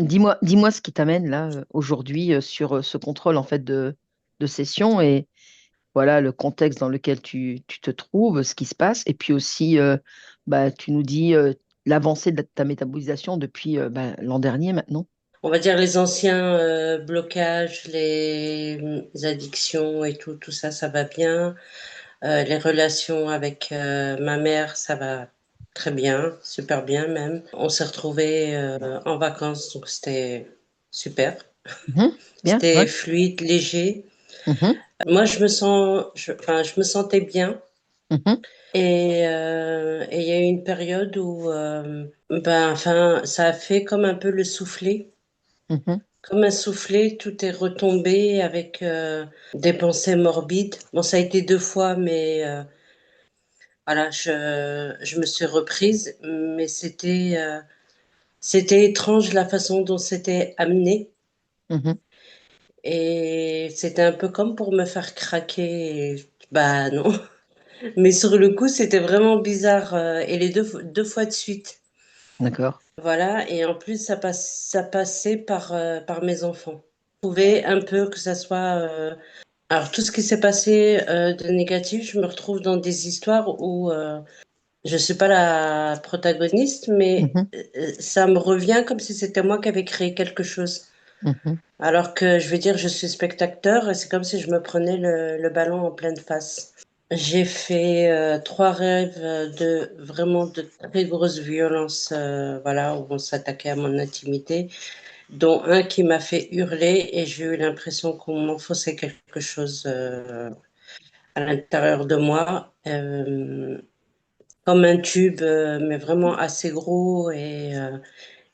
dis-moi ce qui t'amène là aujourd'hui sur ce contrôle en fait de session et voilà le contexte dans lequel tu te trouves, ce qui se passe, et puis aussi bah, tu nous dis l'avancée de ta métabolisation depuis bah, l'an dernier maintenant. On va dire les anciens blocages, les addictions et tout, tout ça, ça va bien. Les relations avec ma mère, ça va très bien, super bien même. On s'est retrouvés en vacances, donc c'était super. Mhm. Bien, C'était ouais. fluide, léger. Mhm. Moi, enfin, je me sentais bien. Mhm. Et il y a eu une période où, ben, enfin, ça a fait comme un peu le soufflet. Mhm. Comme un soufflet, tout est retombé avec des pensées morbides. Bon, ça a été deux fois, mais voilà, je me suis reprise. Mais c'était étrange la façon dont c'était amené. Mhm. Et c'était un peu comme pour me faire craquer. Bah non. Mais sur le coup, c'était vraiment bizarre. Et les deux fois de suite. D'accord. Voilà, et en plus, ça passait par mes enfants. Je trouvais un peu que ça soit. Alors, tout ce qui s'est passé de négatif, je me retrouve dans des histoires où je suis pas la protagoniste, mais Mhm. ça me revient comme si c'était moi qui avais créé quelque chose. Mhm. Alors que je vais dire, je suis spectateur et c'est comme si je me prenais le ballon en pleine face. J'ai fait trois rêves de vraiment de très grosse violence, voilà, où on s'attaquait à mon intimité, dont un qui m'a fait hurler et j'ai eu l'impression qu'on m'enfonçait quelque chose à l'intérieur de moi, comme un tube, mais vraiment assez gros et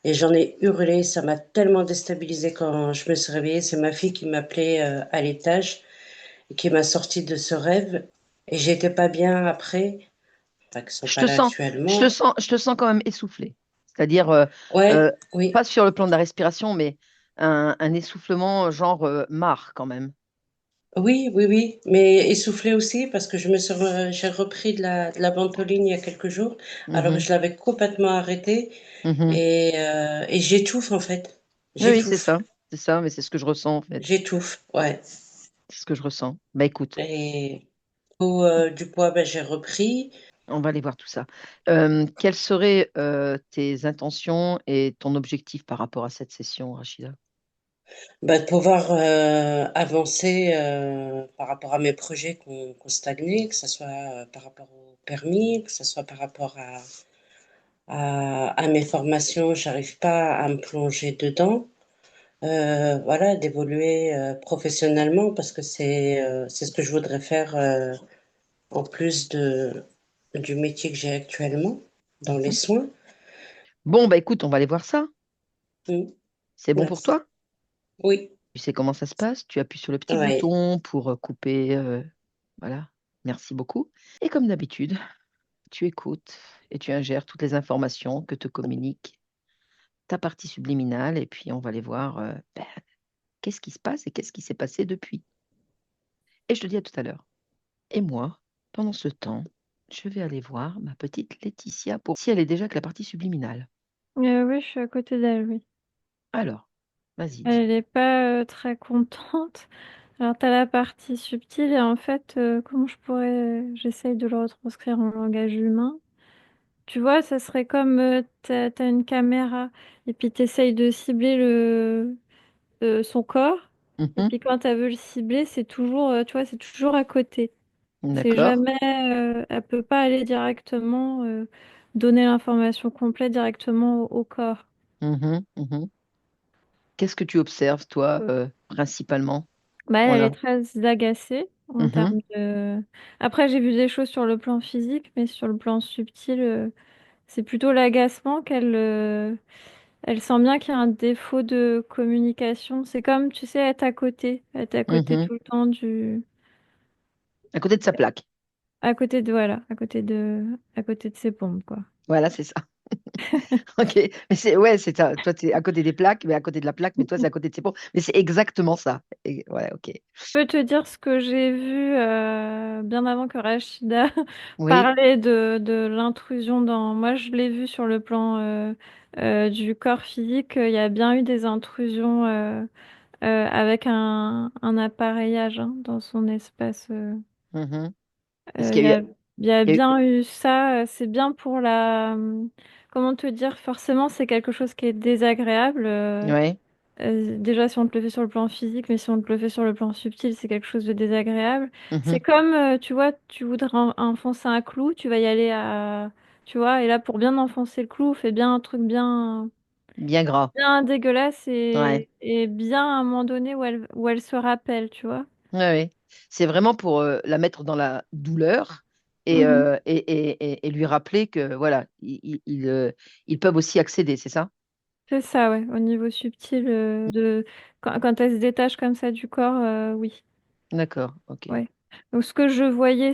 j'en ai hurlé. Ça m'a tellement déstabilisée quand je me suis réveillée. C'est ma fille qui m'appelait à l'étage et qui m'a sortie de ce rêve et j'étais pas bien après. Enfin, qui sont Je pas te là sens, actuellement. je te sens quand même essoufflé. C'est-à-dire, Ouais, euh, oui, pas sur le plan de la respiration, mais un essoufflement genre marre quand même. oui, mais essoufflée aussi parce que j'ai repris de la ventoline il y a quelques jours, alors que Mhm. je l'avais complètement arrêtée Mhm. et j'étouffe en fait. Oui, oui, J'étouffe, c'est ça, mais c'est ce que je ressens en fait. j'étouffe, ouais. C'est ce que je ressens. Bah écoute, Et du poids, ben, j'ai repris. on va aller voir tout ça. Quelles seraient tes intentions et ton objectif par rapport à cette session, Rachida? Ben, de pouvoir avancer par rapport à mes projets qu'on stagnait, que ce soit par rapport au permis, que ce soit par rapport à mes formations, j'arrive pas à me plonger dedans. Voilà, d'évoluer professionnellement parce que c'est ce que je voudrais faire en plus du métier que j'ai actuellement dans les Mhm. soins. Bon, bah écoute, on va aller voir ça. Mm, C'est bon pour merci. toi? Oui, Tu sais comment ça se passe? Tu appuies sur le petit oui. bouton pour couper. Voilà. Merci beaucoup. Et comme d'habitude, tu écoutes et tu ingères toutes les informations que te communique ta partie subliminale et puis on va aller voir ben, qu'est-ce qui se passe et qu'est-ce qui s'est passé depuis. Et je te dis à tout à l'heure. Et moi, pendant ce temps, je vais aller voir ma petite Laetitia pour si elle est déjà avec la partie subliminale. Oui, je suis à côté d'elle, oui. Alors, vas-y, Elle dis-moi. est pas, très contente. Alors tu as la partie subtile et en fait, comment je pourrais j'essaye de le retranscrire en langage humain. Tu vois, ça serait comme, tu as une caméra et puis tu essayes de cibler son corps et Mhm. puis quand elle veut le cibler, c'est toujours, tu vois, c'est toujours à côté. C'est D'accord. jamais, elle peut pas aller directement, donner l'information complète directement au corps. Mhm, mhm. Qu'est-ce que tu observes, toi, principalement? Bah, elle est Voilà. très agacée en Mhm, termes de. Après, j'ai vu des choses sur le plan physique, mais sur le plan subtil, c'est plutôt l'agacement elle sent bien qu'il y a un défaut de communication. C'est comme, tu sais, être à côté mhm. tout le temps À côté de sa plaque. à côté de, voilà, à côté de ses pompes, quoi. Voilà, c'est ça. Ok, mais c'est ouais, c'est ça. Toi, tu es à côté des plaques, mais à côté de la plaque, mais toi, c'est à côté de ses pompes. Mais c'est exactement ça. Ouais, ok. Je peux te dire ce que j'ai vu bien avant que Rachida Oui. parlait de l'intrusion dans... Moi, je l'ai vu sur le plan du corps physique. Il y a bien eu des intrusions avec un appareillage hein, dans son espace. Mhm. Est-ce Euh, qu'il Il y y a eu, a, il y a il y a bien eu ça. C'est bien pour la... comment te dire? Forcément, c'est quelque chose qui est désagréable. Ouais. Déjà, si on te le fait sur le plan physique, mais si on te le fait sur le plan subtil, c'est quelque chose de désagréable. C'est Mhm. comme, tu vois, tu voudrais enfoncer un clou, tu vas y aller à... Tu vois, et là, pour bien enfoncer le clou, fais bien un truc bien, Bien gras. bien dégueulasse Ouais. et bien à un moment donné où elle se rappelle, tu vois. Ouais, ouais. C'est vraiment pour la mettre dans la douleur Mhm. et lui rappeler que voilà, ils peuvent aussi accéder, c'est ça? C'est ça, ouais, au niveau subtil, quand elle se détache comme ça du corps, oui. D'accord, ok. Ouais. Donc ce que je voyais,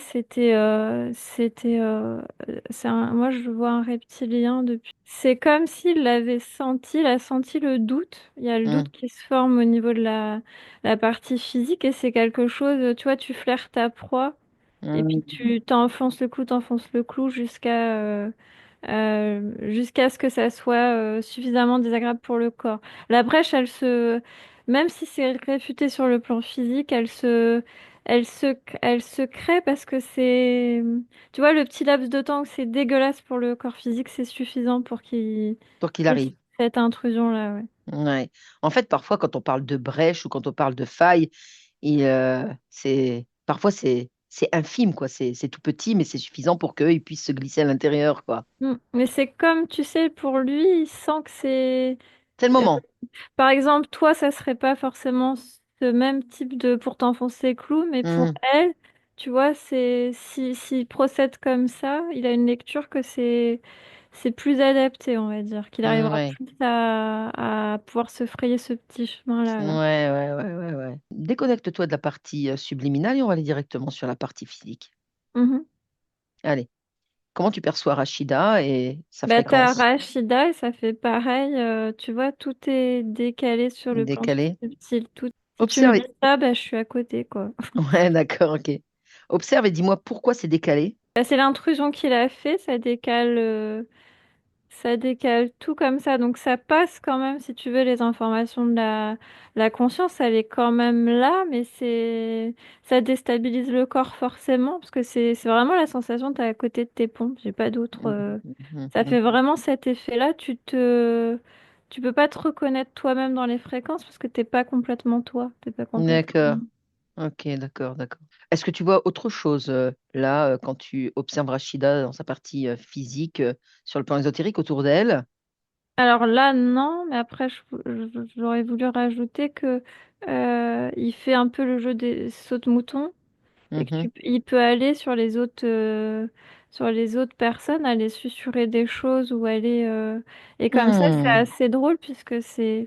moi je vois un reptilien depuis. C'est comme s'il l'avait senti, il a senti le doute. Il y a le doute Hmm. qui se forme au niveau de la partie physique et c'est quelque chose, tu vois, tu flaires ta proie et puis Hmm. tu t'enfonces le clou jusqu'à ce que ça soit suffisamment désagréable pour le corps. La brèche, même si c'est réfuté sur le plan physique, elle se crée parce que tu vois, le petit laps de temps que c'est dégueulasse pour le corps physique, c'est suffisant pour Pour qu'il qu'il y ait arrive. cette intrusion-là, ouais. Ouais. En fait, parfois, quand on parle de brèche ou quand on parle de faille, parfois c'est infime, quoi. C'est tout petit, mais c'est suffisant pour qu'ils puissent se glisser à l'intérieur, quoi. Mais c'est comme, tu sais, pour lui, il sent que c'est C'est le moment. par exemple, toi, ça serait pas forcément ce même type de pour t'enfoncer clou, mais pour Hmm. elle, tu vois, s'il procède comme ça, il a une lecture que c'est plus adapté, on va dire, qu'il arrivera Ouais. plus à pouvoir se frayer ce petit chemin-là, Ouais, là. ouais. Déconnecte-toi de la partie subliminale et on va aller directement sur la partie physique. Mhm. Allez, comment tu perçois Rachida et sa Bah, t'as fréquence Rachida et ça fait pareil, tu vois, tout est décalé sur le plan décalée? subtil. Tout... Si tu me Observe. dis ça, bah, je suis à côté, quoi. Ouais, d'accord, ok. Observe et dis-moi pourquoi c'est décalé. Bah, c'est l'intrusion qu'il a fait, ça décale tout comme ça. Donc ça passe quand même, si tu veux, les informations de la conscience, elle est quand même là, mais ça déstabilise le corps forcément, parce que c'est vraiment la sensation que tu as à côté de tes pompes. J'ai pas d'autre. Ça Mhm. fait vraiment cet effet-là. Tu peux pas te reconnaître toi-même dans les fréquences parce que t'es pas complètement toi. T'es pas complètement. D'accord, ok, d'accord. Est-ce que tu vois autre chose là quand tu observes Rachida dans sa partie physique sur le plan ésotérique autour d'elle? Alors là, non, mais après, j'aurais voulu rajouter que il fait un peu le jeu des saute-moutons et que Mhm. il peut aller sur les autres personnes, aller susurrer des choses ou aller et comme ça, c'est Hmm. assez drôle puisque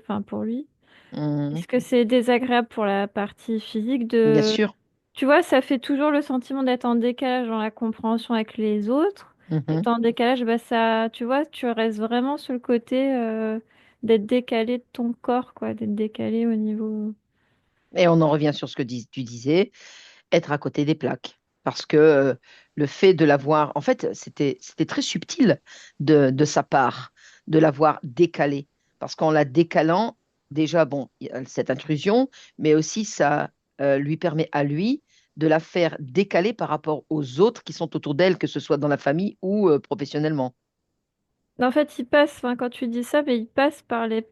enfin pour lui, Mhm. puisque c'est désagréable pour la partie physique Bien de, sûr. tu vois, ça fait toujours le sentiment d'être en décalage dans la compréhension avec les autres. Et Mhm. en décalage, bah ça, tu vois, tu restes vraiment sur le côté d'être décalé de ton corps, quoi, d'être décalé au niveau. Et on en revient sur ce que tu disais, être à côté des plaques. Parce que le fait de l'avoir, en fait, c'était très subtil de sa part de l'avoir décalé. Parce qu'en la décalant, déjà, bon, il y a cette intrusion, mais aussi ça lui permet à lui de la faire décaler par rapport aux autres qui sont autour d'elle, que ce soit dans la famille ou professionnellement. En fait, il passe, enfin, quand tu dis ça, mais il passe par les.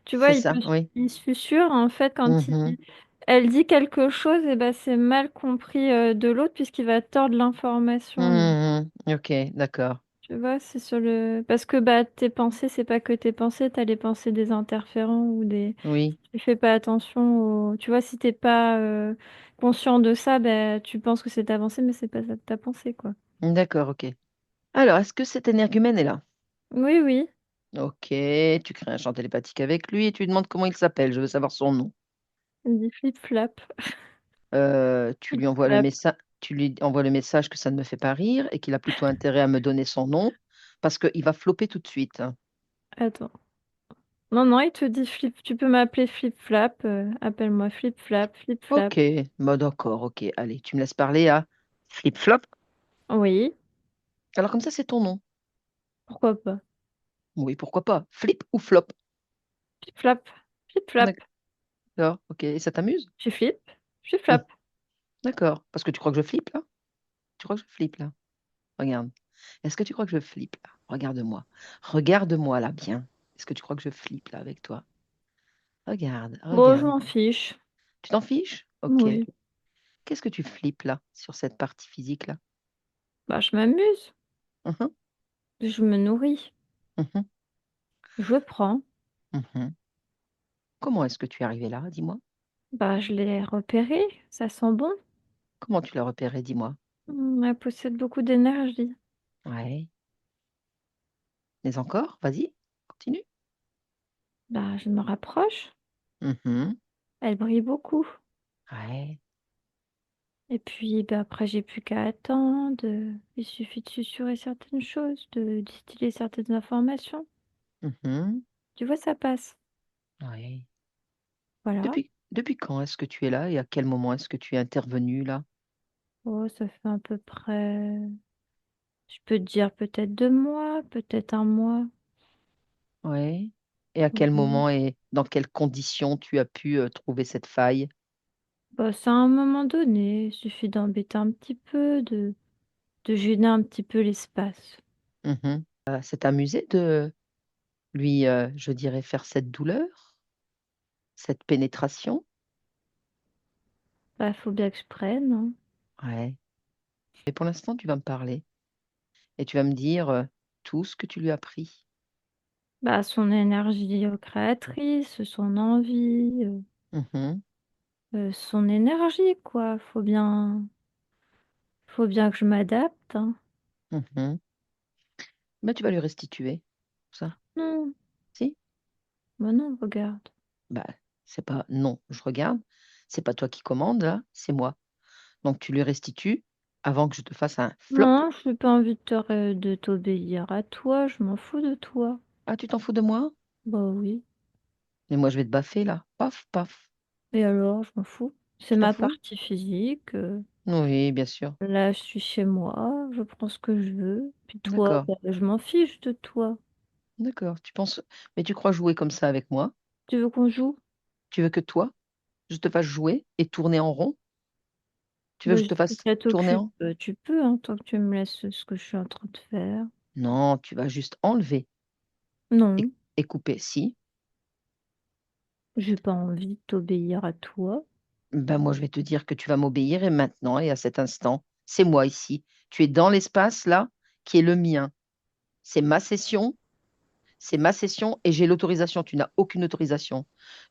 Tu vois, C'est ça, oui. il susurre, en fait, Mhm. elle dit quelque chose, et ben c'est mal compris de l'autre, puisqu'il va tordre l'information, lui. Mhm. Ok, d'accord. Tu vois, c'est sur le. Parce que bah, tes pensées, c'est pas que tes pensées, t'as les pensées des interférents ou des. Oui, Tu fais pas attention au. Tu vois, si t'es pas conscient de ça, bah, tu penses que c'est ta pensée, mais c'est pas ça ta pensée, quoi. d'accord, ok. Alors, est-ce que cet énergumène est là? Oui, oui. Ok, tu crées un champ télépathique avec lui et tu lui demandes comment il s'appelle. Je veux savoir son nom. Il me dit flip-flap. Tu lui envoies le Flip-flap. message, tu lui envoies le message que ça ne me fait pas rire et qu'il a plutôt intérêt à me donner son nom parce qu'il va flopper tout de suite, hein. Attends. Non, non, il te dit flip. Tu peux m'appeler Flip Flap. Appelle-moi Flip Flap, Flip Flap. Ok, bah d'accord, ok. Allez, tu me laisses parler à Flip-Flop. Oui, Alors comme ça, c'est ton nom. pourquoi pas. Oui, pourquoi pas. Flip ou flop? Flip Flap, Flip Flap. D'accord, ok. Et ça t'amuse? Je flip, Flip Hum, Flap. d'accord. Parce que tu crois que je flippe là? Tu crois que je flippe là? Regarde. Est-ce que tu crois que je flippe là? Regarde-moi. Regarde-moi là bien. Est-ce que tu crois que je flippe là avec toi? Regarde, Bon, je regarde. m'en fiche. Tu t'en fiches? Ok. Oui, Qu'est-ce que tu flippes là, sur cette partie physique là? bah je m'amuse. Mhm, Je me nourris. mhm, Je prends. mhm. Comment est-ce que tu es arrivé là? Dis-moi. Bah je l'ai repéré. Ça sent bon. Comment tu l'as repéré? Dis-moi. Elle possède beaucoup d'énergie. Ouais. Mais encore? Vas-y, continue. Bah je me rapproche. Mhm. Elle brille beaucoup. Ouais. Et puis bah, après, j'ai plus qu'à attendre. Il suffit de susurrer certaines choses, de distiller certaines informations. Mhm. Tu vois, ça passe. Ouais. Voilà. Depuis quand est-ce que tu es là et à quel moment est-ce que tu es intervenu là? Oh, ça fait à peu près, je peux te dire peut-être 2 mois, peut-être un mois. Ouais. Et à quel Oui. moment et dans quelles conditions tu as pu trouver cette faille? Bah, c'est à un moment donné. Il suffit d'embêter un petit peu, de gêner un petit peu l'espace. Mhm. C'est amusé de lui, je dirais, faire cette douleur, cette pénétration? Bah, faut bien que je prenne, hein. Ouais. Et pour l'instant, tu vas me parler et tu vas me dire tout ce que tu lui as pris. Bah, son énergie créatrice, son envie, Mhm. son énergie, quoi. Faut bien que je m'adapte, hein. Mhm. Ben, tu vas lui restituer ça. Non, Si? bah non, regarde. Bah, c'est pas non, je regarde. C'est pas toi qui commande là, c'est moi. Donc tu lui restitues avant que je te fasse un flop. Non, je n'ai pas envie de t'obéir à toi, je m'en fous de toi. Ah, tu t'en fous de moi? Bah oui. Mais moi je vais te baffer là. Paf, paf. Et alors, je m'en fous. C'est Tu t'en ma fous? partie physique. Oui, bien sûr. Là, je suis chez moi, je prends ce que je veux. Puis toi, D'accord, bah, je m'en fiche de toi. d'accord. Tu penses, mais tu crois jouer comme ça avec moi? Tu veux qu'on joue? Tu veux que toi, je te fasse jouer et tourner en rond? Tu veux Bah, que je te si fasse ça tourner t'occupe, en... tu peux, hein, tant que tu me laisses ce que je suis en train de faire. Non, tu vas juste enlever et, Non, et couper. Si, j'ai pas envie de t'obéir à toi. ben moi je vais te dire que tu vas m'obéir et maintenant et à cet instant, c'est moi ici. Tu es dans l'espace là qui est le mien. C'est ma session, c'est ma session et j'ai l'autorisation. Tu n'as aucune autorisation.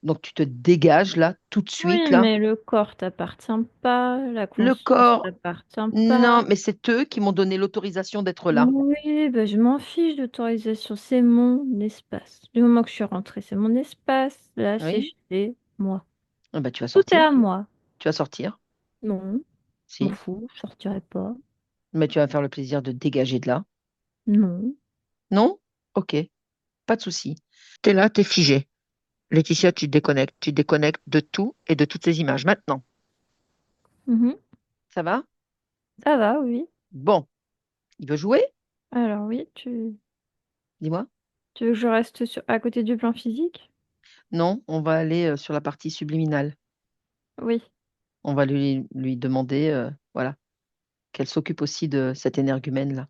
Donc tu te dégages là, tout de suite Oui, là. mais le corps t'appartient pas, la Le conscience corps, t'appartient pas. non, mais c'est eux qui m'ont donné l'autorisation d'être là. Oui, bah, je m'en fiche d'autorisation, c'est mon espace. Du moment que je suis rentrée, c'est mon espace. Là, c'est Oui? chez moi. Ah ben, tu vas Tout est sortir. à moi. Tu vas sortir. Non, je m'en Si. fous, je sortirai pas. Mais tu vas me faire le plaisir de dégager de là. Non. Non? Ok, pas de souci. T'es là, t'es figé. Laetitia, tu déconnectes. Tu déconnectes de tout et de toutes ces images maintenant. Mhm. Ça va? Ça va, oui. Bon, il veut jouer? Alors oui, Dis-moi. tu veux que je reste à côté du plan physique? Non, on va aller sur la partie subliminale. Oui, On va lui demander, voilà, qu'elle s'occupe aussi de cette énergumène-là.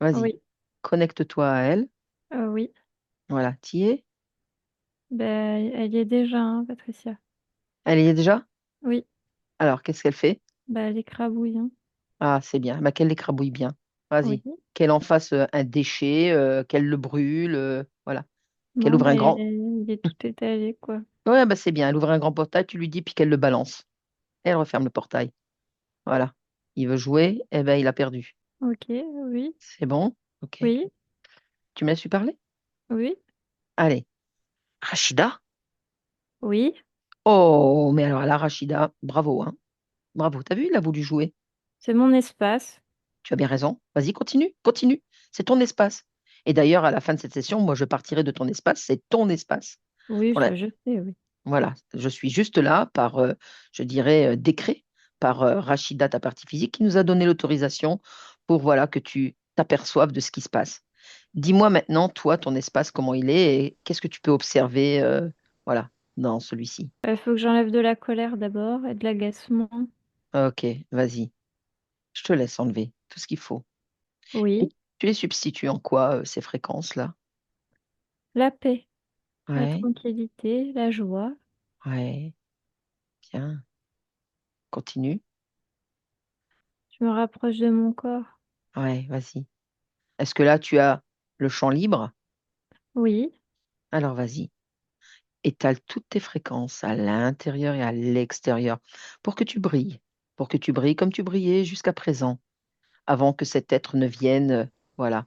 Vas-y, oui, connecte-toi à elle. oui. Voilà, t'y es? Ben, elle y est déjà, hein, Patricia. Elle y est déjà? Oui, Alors, qu'est-ce qu'elle fait? ben, elle écrabouille, hein. Ah, c'est bien. Bah, qu'elle l'écrabouille bien. Oui. Vas-y. Qu'elle en fasse un déchet, qu'elle le brûle, voilà. Qu'elle Non, ouvre un mais grand. il est tout étalé, quoi. Ouais, bah, c'est bien. Elle ouvre un grand portail, tu lui dis, puis qu'elle le balance. Elle referme le portail. Voilà. Il veut jouer, eh ben, il a perdu. Ok, oui, C'est bon? Ok. oui, Tu me laisses lui parler? oui, Allez. Rachida? oui. Oh, mais alors là, Rachida, bravo, hein. Bravo. T'as vu, il a voulu jouer. C'est mon espace. Tu as bien raison. Vas-y, continue, continue. C'est ton espace. Et d'ailleurs, à la fin de cette session, moi, je partirai de ton espace. C'est ton espace. Oui, Voilà, ça je sais, oui. voilà. Je suis juste là par, je dirais, décret, par Rachida, ta partie physique, qui nous a donné l'autorisation pour, voilà, que tu t'aperçoives de ce qui se passe. Dis-moi maintenant, toi, ton espace, comment il est et qu'est-ce que tu peux observer, voilà, dans celui-ci. Il faut que j'enlève de la colère d'abord et de l'agacement. Ok, vas-y. Je te laisse enlever tout ce qu'il faut. Et Oui. tu les substitues en quoi, ces fréquences-là? La paix, la Ouais, tranquillité, la joie. ouais, bien. Continue. Je me rapproche de mon corps. Ouais, vas-y. Est-ce que là, tu as le champ libre? Oui. Alors, vas-y. Étale toutes tes fréquences à l'intérieur et à l'extérieur pour que tu brilles, pour que tu brilles comme tu brillais jusqu'à présent, avant que cet être ne vienne, voilà,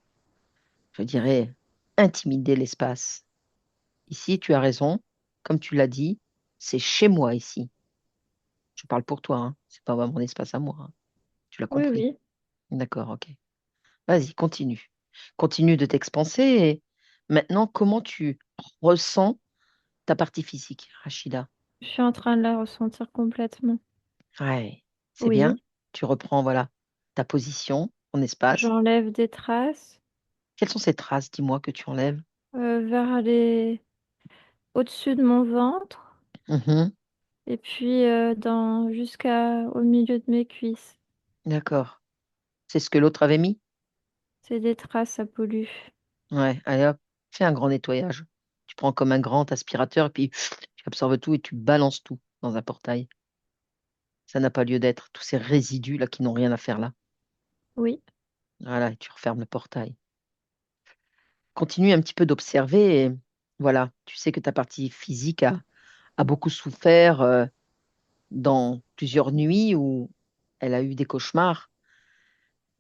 je dirais, intimider l'espace. Ici, tu as raison, comme tu l'as dit, c'est chez moi ici. Je parle pour toi, hein. C'est pas mon espace à moi, hein. Tu l'as Oui, compris. oui. D'accord, ok. Vas-y, continue. Continue de t'expanser. Et maintenant, comment tu ressens ta partie physique, Rachida? Je suis en train de la ressentir complètement. Ouais, c'est bien. Oui. Tu reprends, voilà, ta position, ton espace. J'enlève des traces Quelles sont ces traces, dis-moi, que tu enlèves? vers les au-dessus de mon ventre Mhm, et puis jusqu'à au milieu de mes cuisses. d'accord. C'est ce que l'autre avait mis? C'est des traces, ça pollue. Ouais, allez hop, fais un grand nettoyage. Tu prends comme un grand aspirateur et puis tu absorbes tout et tu balances tout dans un portail. Ça n'a pas lieu d'être. Tous ces résidus là qui n'ont rien à faire là. Oui. Voilà, et tu refermes le portail. Continue un petit peu d'observer et voilà, tu sais que ta partie physique a beaucoup souffert dans plusieurs nuits où elle a eu des cauchemars.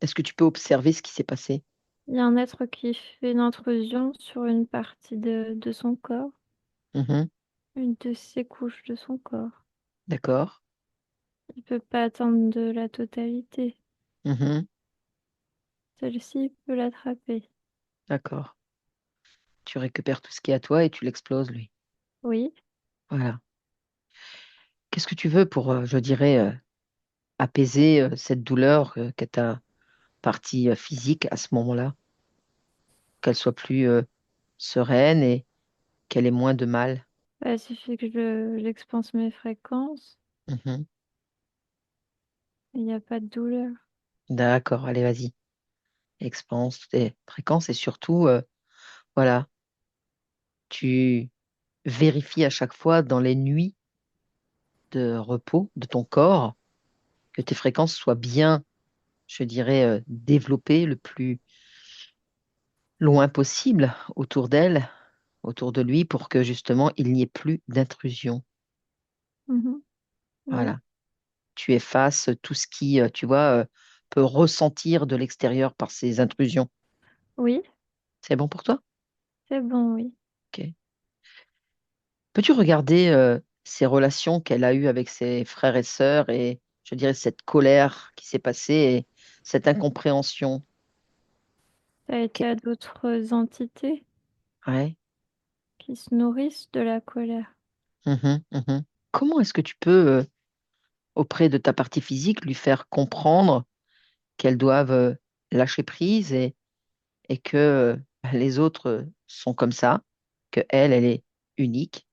Est-ce que tu peux observer ce qui s'est passé? Il y a un être qui fait une intrusion sur une partie de son corps, Mhm, une de ses couches de son corps. d'accord. Il peut pas atteindre de la totalité. Mhm, Celle-ci peut l'attraper. d'accord. Tu récupères tout ce qui est à toi et tu l'exploses, lui. Oui. Voilà. Qu'est-ce que tu veux pour, je dirais, apaiser cette douleur qu'est ta partie physique à ce moment-là, qu'elle soit plus sereine et qu'elle ait moins de mal? Bah, il suffit que j'expanse mes fréquences. Mhm, Il n'y a pas de douleur. d'accord, allez, vas-y. Expanse toutes tes fréquences et surtout, voilà, tu vérifies à chaque fois dans les nuits de repos de ton corps que tes fréquences soient bien, je dirais, développées le plus loin possible autour d'elle, autour de lui, pour que justement il n'y ait plus d'intrusion. Mhm. Oui. Voilà. Tu effaces tout ce qui, tu vois, peut ressentir de l'extérieur par ces intrusions. Oui, C'est bon pour toi? c'est bon, oui. Ok. Peux-tu regarder ces relations qu'elle a eues avec ses frères et sœurs et je dirais cette colère qui s'est passée et cette incompréhension? Ça a été Que- à d'autres entités Ouais. qui se nourrissent de la colère. Mhm, mhm. Comment est-ce que tu peux, auprès de ta partie physique, lui faire comprendre qu'elles doivent lâcher prise et que les autres sont comme ça, que elle est unique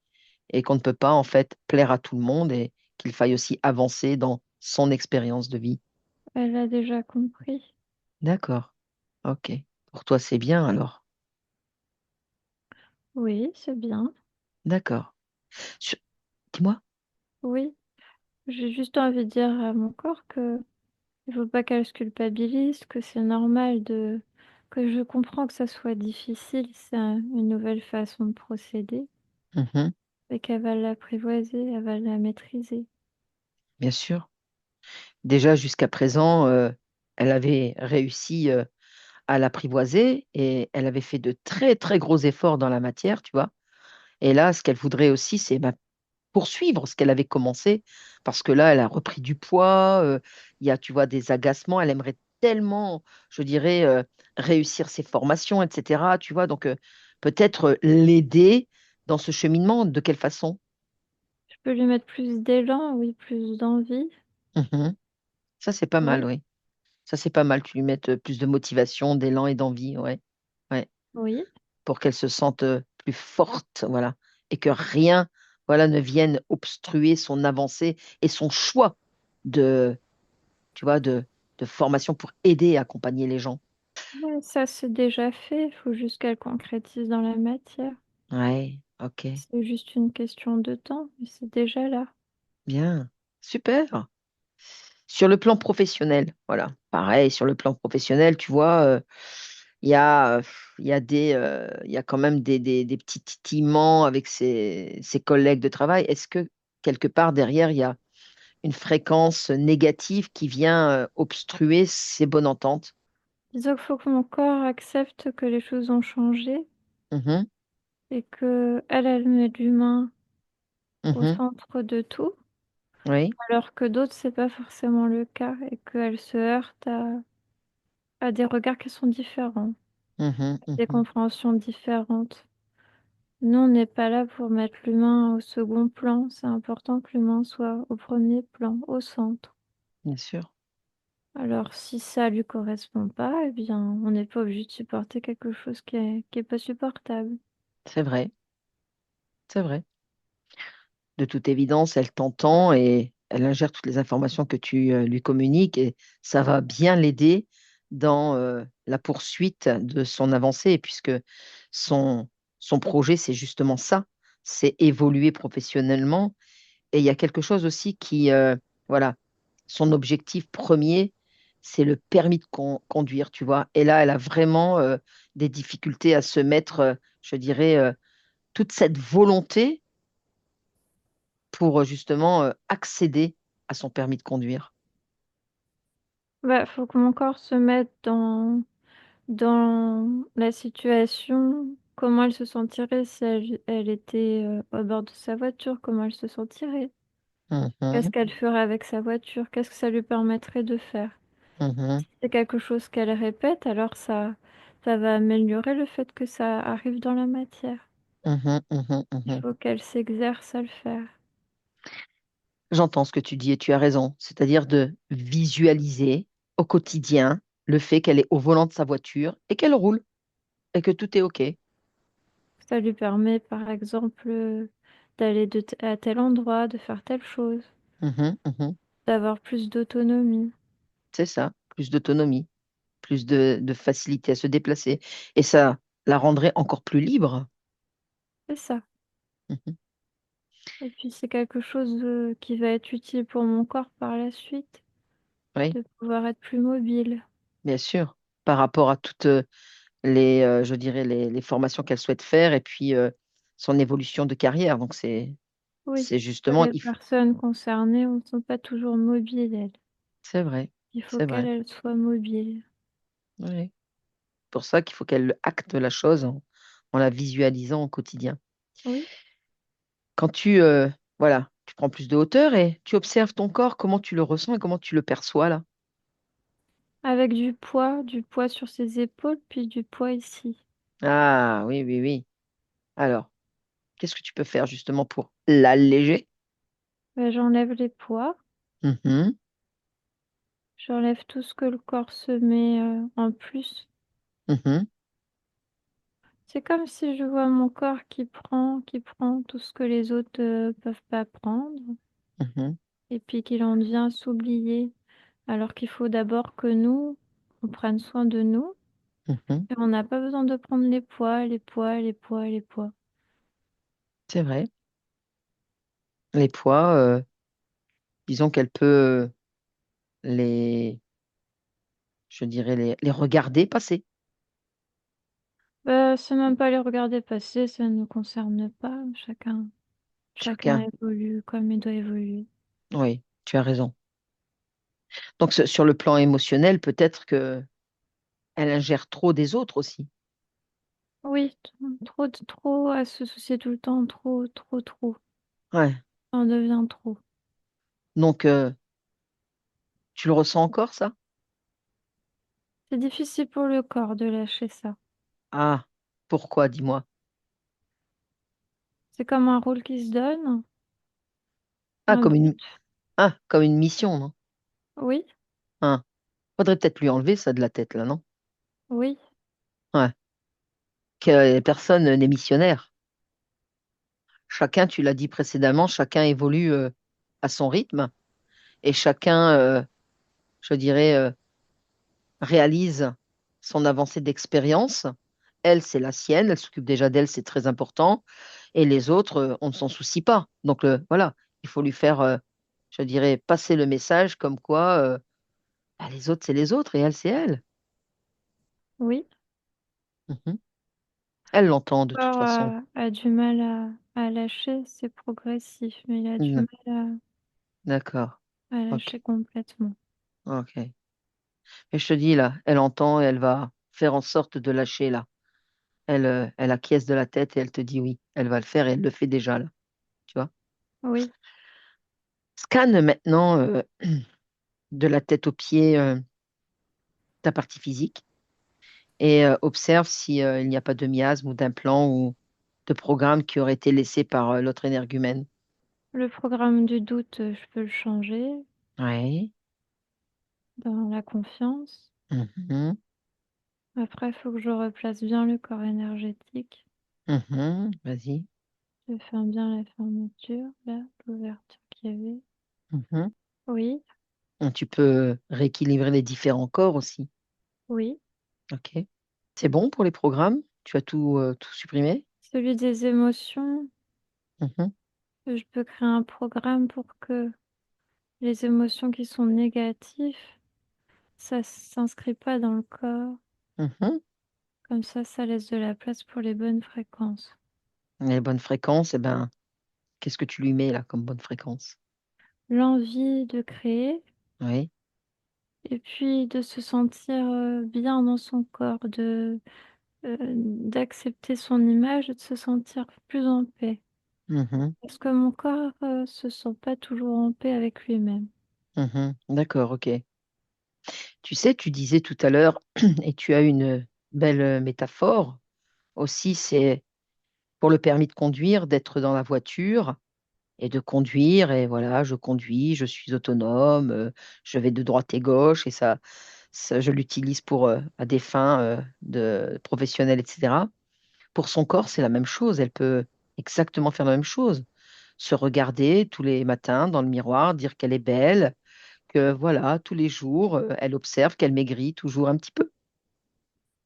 et qu'on ne peut pas en fait plaire à tout le monde et qu'il faille aussi avancer dans son expérience de vie. Elle a déjà compris. D'accord. Ok. Pour toi, c'est bien alors. Oui, c'est bien. D'accord. Sur- Dis-moi. Oui, j'ai juste envie de dire à mon corps que il faut pas qu'elle se culpabilise, que c'est normal que je comprends que ça soit difficile, c'est une nouvelle façon de procéder Mhm, et qu'elle va l'apprivoiser, elle va la maîtriser. bien sûr. Déjà, jusqu'à présent, elle avait réussi à l'apprivoiser et elle avait fait de très, très gros efforts dans la matière, tu vois. Et là, ce qu'elle voudrait aussi, c'est poursuivre ce qu'elle avait commencé, parce que là, elle a repris du poids, il y a, tu vois, des agacements, elle aimerait tellement, je dirais, réussir ses formations, etc. Tu vois, donc peut-être l'aider dans ce cheminement. De quelle façon? Je peux lui mettre plus d'élan, oui, plus d'envie. Mhm. Ça, c'est pas mal, Oui, oui. Ça, c'est pas mal. Tu lui mettes plus de motivation, d'élan et d'envie, ouais. Ouais. oui. Pour qu'elle se sente plus forte, voilà. Et que rien, voilà, ne vienne obstruer son avancée et son choix de, tu vois, de formation pour aider et accompagner les gens. Ouais, ça c'est déjà fait, il faut juste qu'elle concrétise dans la matière. Ouais, ok. C'est juste une question de temps, mais c'est déjà là. Bien. Super. Sur le plan professionnel, voilà. Pareil, sur le plan professionnel, tu vois, il y a, il y a il y a quand même des petits titillements avec ses collègues de travail. Est-ce que quelque part derrière, il y a une fréquence négative qui vient obstruer ces bonnes ententes? Disons qu'il faut que mon corps accepte que les choses ont changé Mhm, et que elle met l'humain au mhm, centre de tout, oui, alors que d'autres, c'est pas forcément le cas et qu'elle se heurte à des regards qui sont différents, mhm, des mhm, compréhensions différentes. Nous, on n'est pas là pour mettre l'humain au second plan, c'est important que l'humain soit au premier plan, au centre. bien sûr, Alors si ça lui correspond pas, eh bien, on n'est pas obligé de supporter quelque chose qui est pas supportable. c'est vrai, c'est vrai. De toute évidence, elle t'entend et elle ingère toutes les informations que tu lui communiques et ça va bien l'aider dans la poursuite de son avancée, puisque son, son projet, c'est justement ça, c'est évoluer professionnellement. Et il y a quelque chose aussi qui, voilà, son objectif premier, c'est le permis de conduire, tu vois. Et là, elle a vraiment des difficultés à se mettre, je dirais, toute cette volonté pour justement accéder à son permis de conduire. Bah, faut que mon corps se mette dans la situation, comment elle se sentirait si elle était, à bord de sa voiture, comment elle se sentirait? Qu'est-ce Mhm, qu'elle ferait avec sa voiture? Qu'est-ce que ça lui permettrait de faire? mhm, Si c'est quelque chose qu'elle répète, alors ça va améliorer le fait que ça arrive dans la matière. mhm, mhm, Il mhm. faut qu'elle s'exerce à le faire. J'entends ce que tu dis et tu as raison, c'est-à-dire de visualiser au quotidien le fait qu'elle est au volant de sa voiture et qu'elle roule et que tout est OK. Ça lui permet, par exemple, d'aller à tel endroit, de faire telle chose, Mhm, mhm. d'avoir plus d'autonomie. C'est ça, plus d'autonomie, plus de facilité à se déplacer. Et ça la rendrait encore plus libre. C'est ça. Mhm. Et puis c'est quelque chose, qui va être utile pour mon corps par la suite, Oui, de pouvoir être plus mobile. bien sûr, par rapport à toutes je dirais, les formations qu'elle souhaite faire et puis son évolution de carrière. Donc, Oui, c'est que justement, les personnes concernées ne sont pas toujours mobiles, elles. c'est vrai, Il faut c'est qu'elles, vrai. elles soient mobiles. Oui. Pour ça qu'il faut qu'elle acte la chose en la visualisant au quotidien. Oui, Quand voilà, tu prends plus de hauteur et tu observes ton corps, comment tu le ressens et comment tu le perçois là. avec du poids sur ses épaules, puis du poids ici. Ah, oui, oui, oui. Alors, qu'est-ce que tu peux faire justement pour l'alléger? Bah, j'enlève les poids, Mhm, j'enlève tout ce que le corps se met, en plus. mhm, C'est comme si je vois mon corps qui prend tout ce que les autres, peuvent pas prendre mhm, et puis qu'il en vient à s'oublier. Alors qu'il faut d'abord que nous, on prenne soin de nous mhm. et on n'a pas besoin de prendre les poids, les poids, les poids, les poids. C'est vrai. Les poids, disons qu'elle peut les, je dirais, les regarder passer. Bah, c'est même pas les regarder passer, ça ne nous concerne pas. Chacun Chacun. évolue comme il doit évoluer. Oui, tu as raison. Donc, sur le plan émotionnel, peut-être que elle ingère trop des autres aussi. Oui, trop à se soucier tout le temps, trop, trop, trop. Ouais. Ça en devient trop. Donc, tu le ressens encore, ça? C'est difficile pour le corps de lâcher ça. Ah, pourquoi, dis-moi? C'est comme un rôle qui se donne, Ah, un but. comme une mission, non? Oui, Ah, faudrait peut-être lui enlever ça de la tête, là, non? oui, Ouais. Que personne n'est missionnaire. Chacun, tu l'as dit précédemment, chacun évolue à son rythme et chacun, je dirais, réalise son avancée d'expérience. Elle, c'est la sienne, elle s'occupe déjà d'elle, c'est très important. Et les autres, on ne s'en soucie pas. Donc voilà, il faut lui faire, je dirais, passer le message comme quoi bah, les autres, c'est les autres et elle, c'est elle. oui. Mhm. Elle l'entend de Le toute corps façon. a du mal à lâcher, c'est progressif, mais il a du Mm, mal d'accord. à Ok. lâcher complètement. Ok. Et je te dis là, elle entend et elle va faire en sorte de lâcher là. Elle acquiesce de la tête et elle te dit oui, elle va le faire et elle le fait déjà là. Tu vois? Oui, Scanne maintenant de la tête aux pieds ta partie physique et observe si il n'y a pas de miasme ou d'implant ou de programme qui aurait été laissé par l'autre énergumène. le programme du doute, je peux le changer Oui. dans la confiance. Mhm. Après, il faut que je replace bien le corps énergétique. Mhm. Vas-y. Je ferme bien la fermeture, là, l'ouverture qu'il y avait. Mhm. Oui, Tu peux rééquilibrer les différents corps aussi. oui. Ok. C'est bon pour les programmes? Tu as tout supprimé? Celui des émotions, Mhm. je peux créer un programme pour que les émotions qui sont négatives, ça s'inscrit pas dans le corps. Mhm. Comme ça laisse de la place pour les bonnes fréquences. Les bonnes fréquences, eh ben, qu'est-ce que tu lui mets là comme bonne fréquence? L'envie de créer Oui. et puis de se sentir bien dans son corps, d'accepter son image et de se sentir plus en paix. Mhm. Parce que mon corps se sent pas toujours en paix avec lui-même. Mhm. D'accord, ok. Tu sais, tu disais tout à l'heure, et tu as une belle métaphore aussi, c'est pour le permis de conduire, d'être dans la voiture et de conduire, et voilà, je conduis, je suis autonome, je vais de droite et gauche, et ça je l'utilise pour à des fins de professionnelles, etc. Pour son corps, c'est la même chose, elle peut exactement faire la même chose, se regarder tous les matins dans le miroir, dire qu'elle est belle, que voilà, tous les jours, elle observe qu'elle maigrit toujours un petit peu.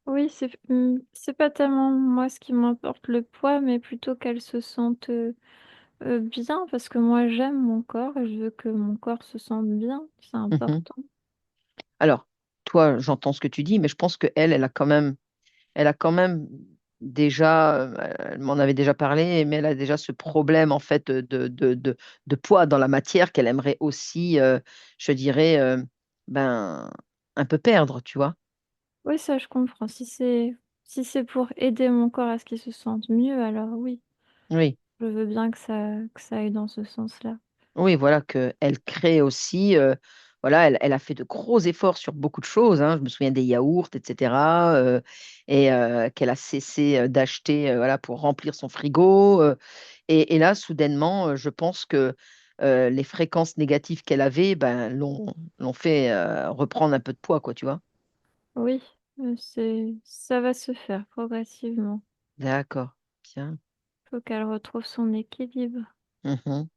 Oui, c'est pas tellement moi ce qui m'importe le poids, mais plutôt qu'elle se sente bien, parce que moi j'aime mon corps et je veux que mon corps se sente bien, c'est Mhm. important. Alors, toi, j'entends ce que tu dis, mais je pense que elle a quand même déjà, elle m'en avait déjà parlé, mais elle a déjà ce problème en fait de poids dans la matière qu'elle aimerait aussi, je dirais, ben, un peu perdre, tu vois. Oui, ça je comprends. Si c'est pour aider mon corps à ce qu'il se sente mieux, alors oui, Oui. je veux bien que ça aille dans ce sens-là. Oui, voilà, qu'elle crée aussi, voilà, elle a fait de gros efforts sur beaucoup de choses, hein, je me souviens des yaourts, etc. Et qu'elle a cessé d'acheter voilà, pour remplir son frigo. Et là, soudainement, je pense que les fréquences négatives qu'elle avait ben, l'ont fait reprendre un peu de poids, quoi, tu vois. Oui, ça va se faire progressivement. D'accord, bien. Faut qu'elle retrouve son équilibre. Mhm.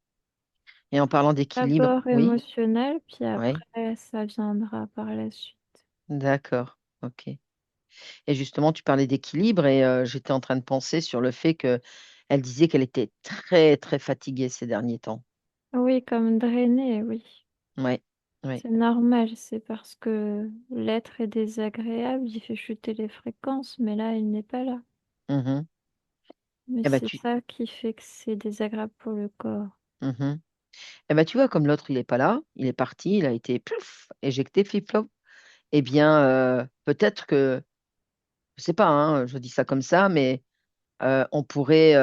Et en parlant d'équilibre, D'abord oui, émotionnel, puis oui, après ça viendra par la suite. d'accord, ok. Et justement, tu parlais d'équilibre et j'étais en train de penser sur le fait que elle disait qu'elle était très, très fatiguée ces derniers temps. Oui, comme drainer, oui. Oui, oui. C'est normal, c'est parce que l'être est désagréable, il fait chuter les fréquences, mais là, il n'est pas là. Mhm. Mais Eh ben, c'est ça qui fait que c'est désagréable pour le corps. mhm. Eh ben, tu vois, comme l'autre, il n'est pas là, il est parti, il a été plouf, éjecté, flip-flop. Eh bien, peut-être que, je sais pas, hein, je dis ça comme ça, mais on pourrait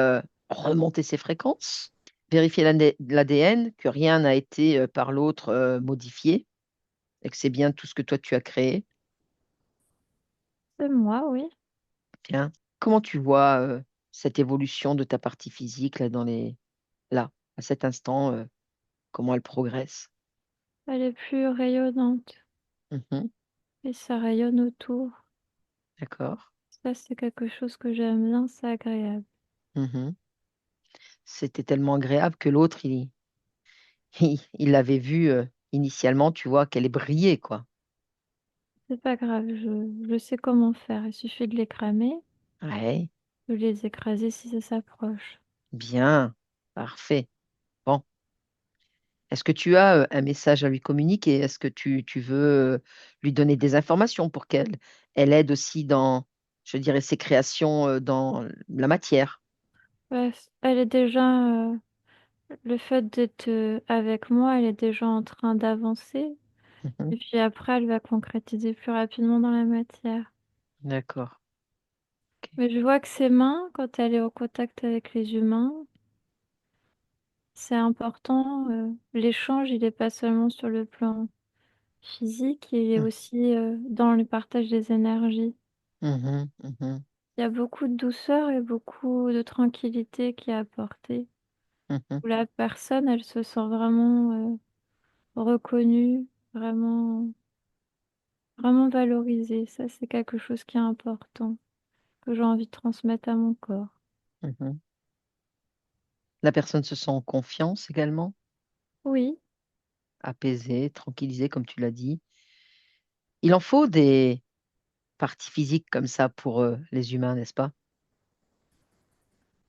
remonter ses fréquences, vérifier l'ADN, que rien n'a été par l'autre modifié et que c'est bien tout ce que toi tu as créé. C'est moi, oui. Bien. Comment tu vois cette évolution de ta partie physique là, à cet instant, comment elle progresse? Elle est plus rayonnante Mhm. et ça rayonne autour. D'accord. Ça, c'est quelque chose que j'aime bien, c'est agréable. Mhm. C'était tellement agréable que l'autre, il l'avait vu initialement, tu vois, qu'elle est brillée, quoi. C'est pas grave, je sais comment faire. Il suffit de les cramer, Ouais, de les écraser si ça s'approche. bien, parfait. Bon, est-ce que tu as un message à lui communiquer? Est-ce que tu veux lui donner des informations pour qu'elle aide aussi dans, je dirais, ses créations dans la matière? Ouais, elle est déjà, le fait d'être avec moi, elle est déjà en train d'avancer. Mhm. Et puis après, elle va concrétiser plus rapidement dans la matière. D'accord. Ok. Mais je vois que ses mains, quand elle est au contact avec les humains, c'est important. L'échange, il n'est pas seulement sur le plan physique, il est Mhm, aussi dans le partage des énergies. mhm, mhm, Il y a beaucoup de douceur et beaucoup de tranquillité qui est apportée. mhm, Où la personne, elle se sent vraiment reconnue, vraiment, vraiment valorisée. Ça, c'est quelque chose qui est important, que j'ai envie de transmettre à mon corps. mhm. La personne se sent en confiance également, Oui, apaisée, tranquillisée, comme tu l'as dit. Il en faut des parties physiques comme ça pour les humains, n'est-ce pas?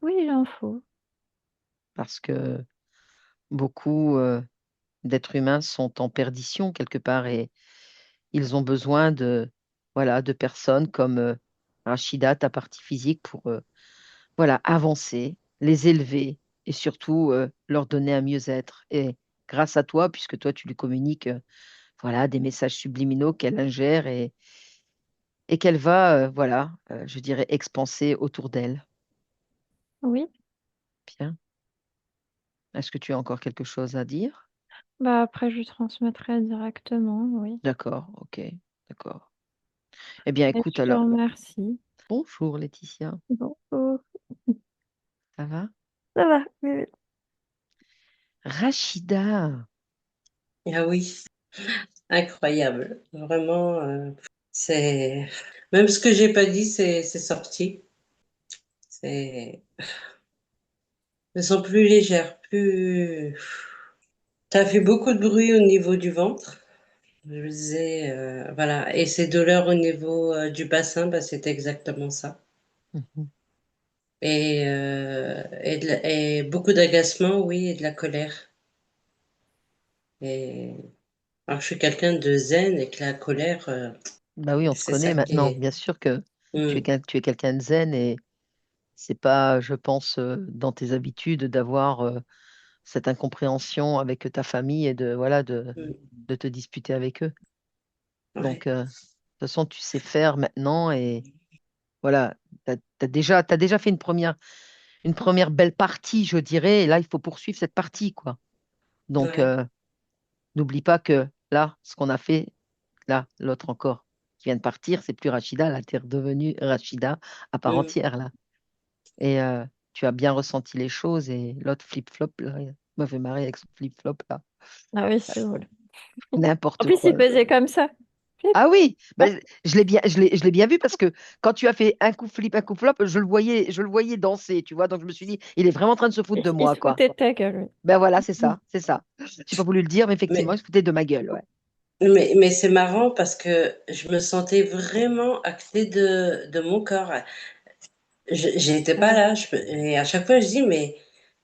oui, il en faut. Parce que beaucoup d'êtres humains sont en perdition quelque part et ils ont besoin voilà, de personnes comme Rachida, ta partie physique, pour voilà, avancer, les élever et surtout leur donner un mieux-être. Et grâce à toi, puisque toi, tu lui communiques voilà, des messages subliminaux qu'elle ingère et qu'elle va, voilà, je dirais, expanser autour d'elle. Oui, Bien. Est-ce que tu as encore quelque chose à dire? bah après, je lui transmettrai directement, oui. D'accord, ok, d'accord. Eh bien, Et écoute, je te alors, remercie. bonjour Laetitia, Bon, oh, ça va? ça va, oui, oui. Rachida, Ah oui, incroyable. Vraiment, c'est... Même ce que j'ai pas dit, c'est sorti. C'est... Elles sont plus légères, plus... Ça fait beaucoup de bruit au niveau du ventre. Je me disais, voilà. Et ces douleurs au niveau du bassin, bah, c'est exactement ça. mhm, Et beaucoup d'agacement, oui, et de la colère. Et alors, je suis quelqu'un de zen et que la colère, bah oui, on te c'est connaît ça qui maintenant. est. Bien sûr que Hmm, tu es quelqu'un de zen et c'est pas, je pense, dans tes habitudes d'avoir cette incompréhension avec ta famille et de, voilà, hmm, de te disputer avec eux. Donc, ouais, de toute façon, tu sais faire maintenant et voilà, t'as déjà fait une première belle partie, je dirais, et là, il faut poursuivre cette partie, quoi. Donc, ouais, n'oublie pas que là, ce qu'on a fait, là, l'autre encore qui vient de partir, c'est plus Rachida, là, t'es redevenue Rachida à part hmm, entière, là. Et tu as bien ressenti les choses et l'autre flip-flop, là, il m'a fait marrer avec son flip-flop, là. Ah oui, c'est drôle. En N'importe plus, il quoi. pesait comme ça. Flip, Ah oui, bah, flop. je l'ai bien vu parce que quand tu as fait un coup flip, un coup flop, je le voyais danser, tu vois. Donc je me suis dit, il est vraiment en train de se foutre de Il moi, se quoi. foutait de ta gueule, Ben voilà, c'est oui. ça, c'est ça. J'ai pas voulu le dire, mais effectivement, il Mais, se foutait de ma gueule, ouais. mais c'est marrant parce que je me sentais vraiment à côté de mon corps. J'étais pas Ouais. là. Et à chaque fois, je dis, mais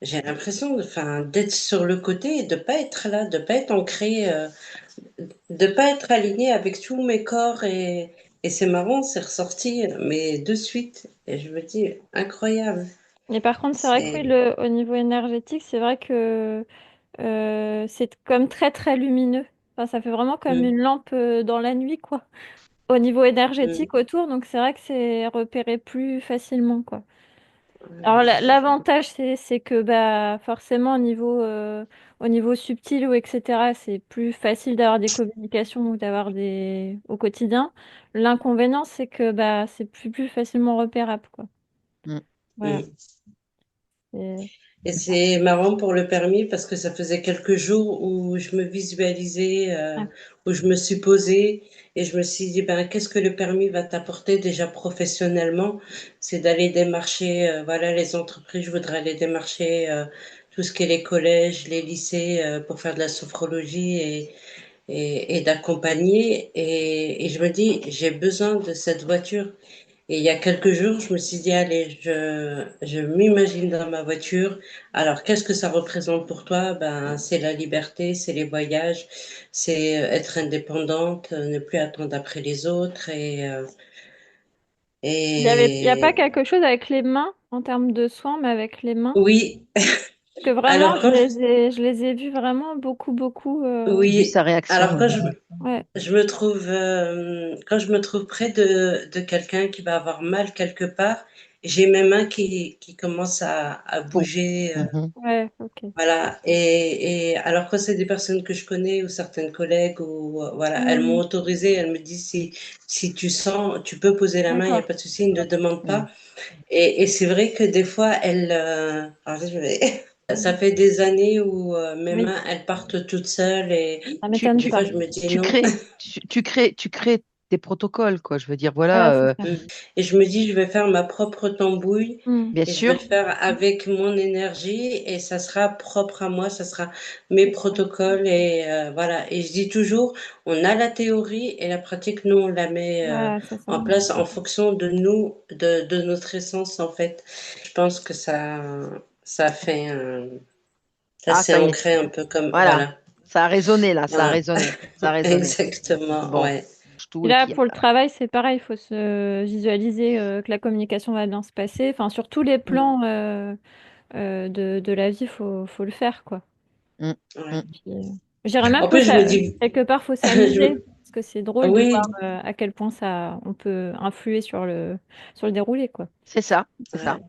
j'ai l'impression enfin, d'être sur le côté et de pas être là, de pas être ancré, de pas être aligné avec tous mes corps. Et c'est marrant, c'est ressorti, mais de suite. Et je me dis, incroyable. Mais par contre, c'est vrai que oui, C'est, au niveau énergétique, c'est vrai que c'est comme très très lumineux. Enfin, ça fait vraiment comme hum, une lampe dans la nuit, quoi. Au niveau hum. énergétique autour, donc c'est vrai que c'est repéré plus facilement, quoi. Alors l'avantage c'est que bah forcément au niveau subtil ou etc. c'est plus facile d'avoir des communications ou d'avoir des au quotidien. L'inconvénient c'est que bah c'est plus facilement repérable quoi. Mm. Voilà. Mm. Et- Et c'est marrant pour le permis parce que ça faisait quelques jours où je me visualisais, ouais. où je me suis posée et je me suis dit, ben, qu'est-ce que le permis va t'apporter déjà professionnellement? C'est d'aller démarcher, voilà, les entreprises, je voudrais aller démarcher, tout ce qui est les collèges, les lycées, pour faire de la sophrologie et d'accompagner. Et je me dis, j'ai besoin de cette voiture. Et il y a quelques jours, je me suis dit, allez, je m'imagine dans ma voiture. Alors, qu'est-ce que ça représente pour toi? Ben, c'est la liberté, c'est les voyages, c'est être indépendante, ne plus attendre après les autres. Il y a pas Et quelque chose avec les mains en termes de soins, mais avec les mains. oui, Parce que vraiment, alors quand je, je les ai vus vraiment beaucoup. J'ai vu oui, sa réaction, alors ouais. Ouais. je me trouve, quand je me trouve près de quelqu'un qui va avoir mal quelque part, j'ai mes mains qui commencent à Pour... bouger. Mhm. Ouais, ok. Voilà, et alors quand c'est des personnes que je connais ou certaines collègues, ou voilà, elles m'ont Hmm, autorisé, elles me disent si tu sens, tu peux poser la main, il n'y a d'accord. pas de souci, ils ne demandent Mm. pas. Et c'est vrai que des fois, elles, alors là, ça fait des années où mes Oui, mains, elles partent toutes seules et ça Tu, m'étonne des tu, fois pas. je me dis tu non. crées, tu crées des protocoles, quoi. Je veux dire, Voilà, voilà, c'est ça. Et je me dis, je vais faire ma propre tambouille Hmm, bien et je vais le sûr, faire avec mon énergie et ça sera propre à moi, ça sera mes c'est ça. protocoles et voilà. Et je dis toujours, on a la théorie et la pratique, nous, on la met Voilà, c'est ça. en place en fonction de nous, de notre essence en fait. Je pense que ça fait ça ah, s'est ça y est, ancré un peu comme, voilà. voilà. Ça a résonné, là, ça a Voilà. résonné, ça a résonné. Exactement, Bon, ouais. tout Et et là, puis, pour le travail, c'est pareil, il faut se visualiser que la communication va bien se passer. Enfin, sur tous les Mm, plans de la vie, faut le faire, quoi. mm, ouais. mm. Puis, je dirais même En plus, je me dis, quelque part, faut je s'amuser. me- Parce que c'est drôle de voir oui, à quel point on peut influer sur le déroulé, quoi. C'est ça, c'est ouais. ça.